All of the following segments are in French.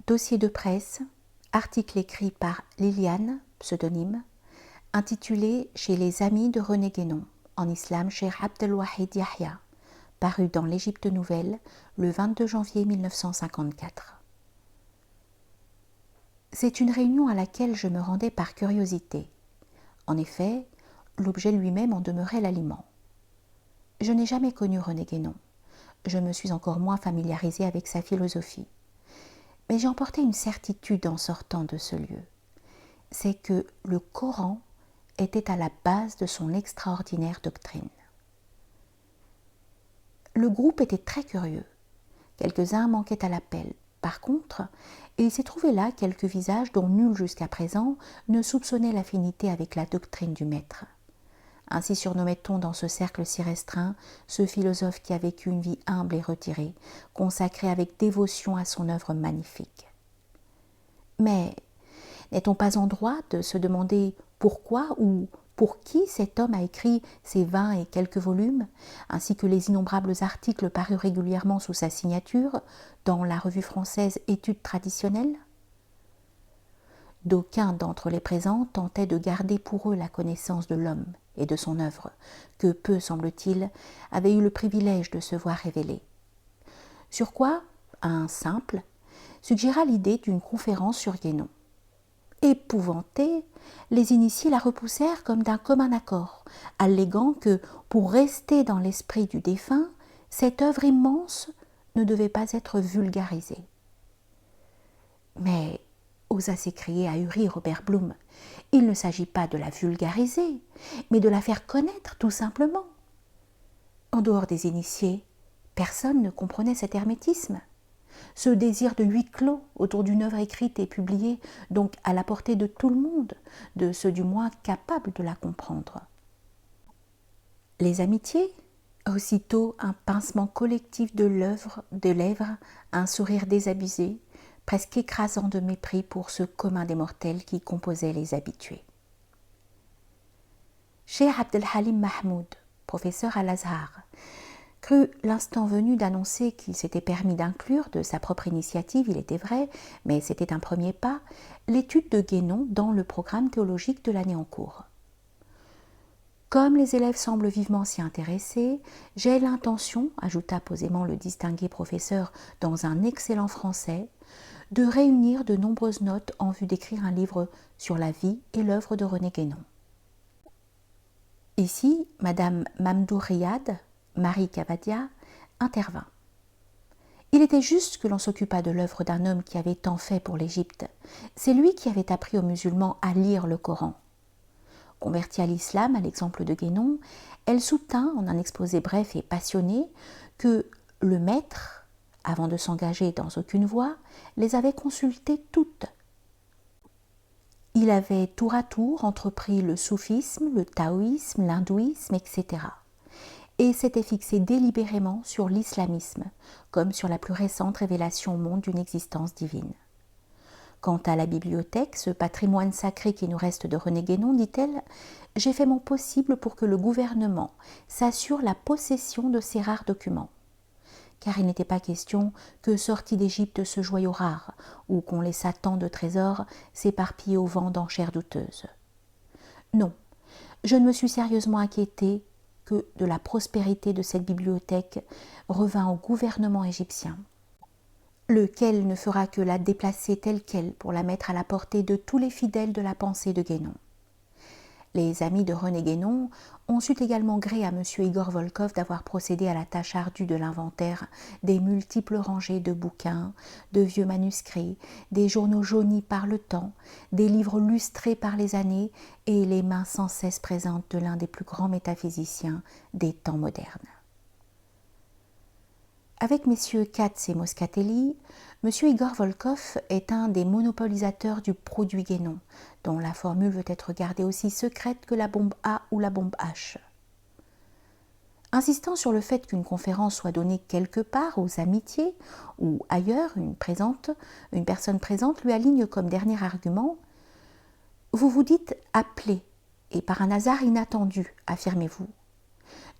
Dossier de presse, article écrit par Liliane, pseudonyme, intitulé Chez les amis de René Guénon, en islam chez Abdelwahid Yahya, paru dans l'Égypte Nouvelle le 22 janvier 1954. C'est une réunion à laquelle je me rendais par curiosité. En effet, l'objet lui-même en demeurait l'aliment. Je n'ai jamais connu René Guénon. Je me suis encore moins familiarisée avec sa philosophie. Mais j'ai emporté une certitude en sortant de ce lieu. C'est que le Coran était à la base de son extraordinaire doctrine. Le groupe était très curieux. Quelques-uns manquaient à l'appel. Par contre, il s'est trouvé là quelques visages dont nul jusqu'à présent ne soupçonnait l'affinité avec la doctrine du maître. Ainsi surnommait-on dans ce cercle si restreint ce philosophe qui a vécu une vie humble et retirée, consacrée avec dévotion à son œuvre magnifique. Mais n'est-on pas en droit de se demander pourquoi ou pour qui cet homme a écrit ces 20 et quelques volumes, ainsi que les innombrables articles parus régulièrement sous sa signature dans la revue française Études traditionnelles ? D'aucuns d'entre les présents tentaient de garder pour eux la connaissance de l'homme et de son œuvre, que peu, semble-t-il, avaient eu le privilège de se voir révéler. Sur quoi, un simple suggéra l'idée d'une conférence sur Guénon. Épouvantés, les initiés la repoussèrent comme d'un commun accord, alléguant que, pour rester dans l'esprit du défunt, cette œuvre immense ne devait pas être vulgarisée. Mais, osa s'écrier ahuri Robert Blum, il ne s'agit pas de la vulgariser, mais de la faire connaître tout simplement. En dehors des initiés, personne ne comprenait cet hermétisme. Ce désir de huis clos autour d'une œuvre écrite et publiée, donc à la portée de tout le monde, de ceux du moins capables de la comprendre. Les amitiés, aussitôt un pincement collectif de lèvres, un sourire désabusé, presque écrasant de mépris pour ce commun des mortels qui composait les habitués. Cheikh Abdelhalim Mahmoud, professeur à l'Azhar, crut l'instant venu d'annoncer qu'il s'était permis d'inclure, de sa propre initiative, il était vrai, mais c'était un premier pas, l'étude de Guénon dans le programme théologique de l'année en cours. Comme les élèves semblent vivement s'y intéresser, j'ai l'intention, ajouta posément le distingué professeur dans un excellent français, de réunir de nombreuses notes en vue d'écrire un livre sur la vie et l'œuvre de René Guénon. Ici, Madame Mamdou Riyad, Marie Cavadia, intervint. Il était juste que l'on s'occupât de l'œuvre d'un homme qui avait tant fait pour l'Égypte. C'est lui qui avait appris aux musulmans à lire le Coran. Convertie à l'islam, à l'exemple de Guénon, elle soutint, en un exposé bref et passionné, que le maître, avant de s'engager dans aucune voie, les avait consultées toutes. Il avait tour à tour entrepris le soufisme, le taoïsme, l'hindouisme, etc. et s'était fixé délibérément sur l'islamisme, comme sur la plus récente révélation au monde d'une existence divine. Quant à la bibliothèque, ce patrimoine sacré qui nous reste de René Guénon, dit-elle, j'ai fait mon possible pour que le gouvernement s'assure la possession de ces rares documents. Car il n'était pas question que sortit d'Égypte ce joyau rare, ou qu'on laissât tant de trésors s'éparpiller au vent d'enchères douteuses. Non, je ne me suis sérieusement inquiétée que de la prospérité de cette bibliothèque revint au gouvernement égyptien, lequel ne fera que la déplacer telle qu'elle pour la mettre à la portée de tous les fidèles de la pensée de Guénon. Les amis de René Guénon ont su également gré à M. Igor Volkov d'avoir procédé à la tâche ardue de l'inventaire des multiples rangées de bouquins, de vieux manuscrits, des journaux jaunis par le temps, des livres lustrés par les années et les mains sans cesse présentes de l'un des plus grands métaphysiciens des temps modernes. Avec messieurs Katz et Moscatelli, M. Igor Volkov est un des monopolisateurs du produit Guénon, dont la formule veut être gardée aussi secrète que la bombe A ou la bombe H. Insistant sur le fait qu'une conférence soit donnée quelque part aux amitiés ou ailleurs, une personne présente lui aligne comme dernier argument « Vous vous dites appelé et par un hasard inattendu, affirmez-vous.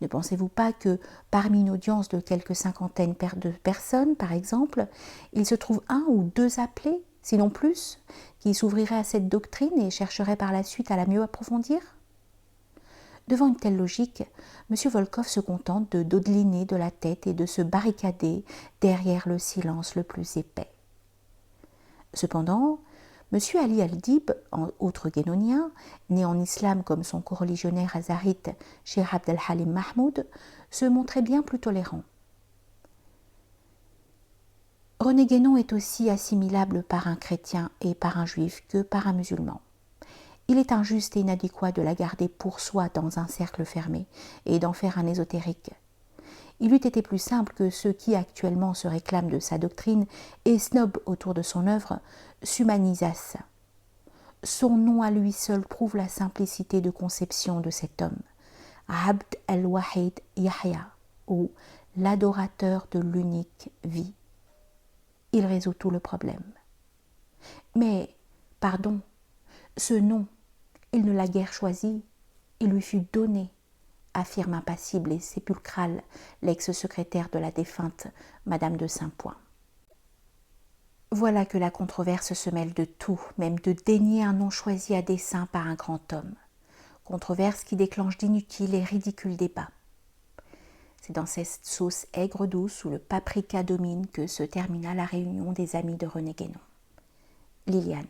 Ne pensez-vous pas que parmi une audience de quelques cinquantaines de personnes, par exemple, il se trouve un ou deux appelés, sinon plus, qui s'ouvriraient à cette doctrine et chercheraient par la suite à la mieux approfondir? Devant une telle logique, M. Volkov se contente de dodeliner de la tête et de se barricader derrière le silence le plus épais. Cependant, M. Ali al-Dib, autre guénonien, né en islam comme son coreligionnaire azarite Cheikh Abd al-Halim Mahmoud, se montrait bien plus tolérant. René Guénon est aussi assimilable par un chrétien et par un juif que par un musulman. Il est injuste et inadéquat de la garder pour soi dans un cercle fermé et d'en faire un ésotérique. Il eût été plus simple que ceux qui actuellement se réclament de sa doctrine et snobent autour de son œuvre s'humanisassent. Son nom à lui seul prouve la simplicité de conception de cet homme, Abd al-Wahid Yahya, ou l'adorateur de l'unique vie. Il résout tout le problème. Mais, pardon, ce nom, il ne l'a guère choisi, il lui fut donné, affirme impassible et sépulcrale l'ex-secrétaire de la défunte Madame de Saint-Point. Voilà que la controverse se mêle de tout, même de dénier un nom choisi à dessein par un grand homme. Controverse qui déclenche d'inutiles et ridicules débats. C'est dans cette sauce aigre-douce où le paprika domine que se termina la réunion des amis de René Guénon. Liliane.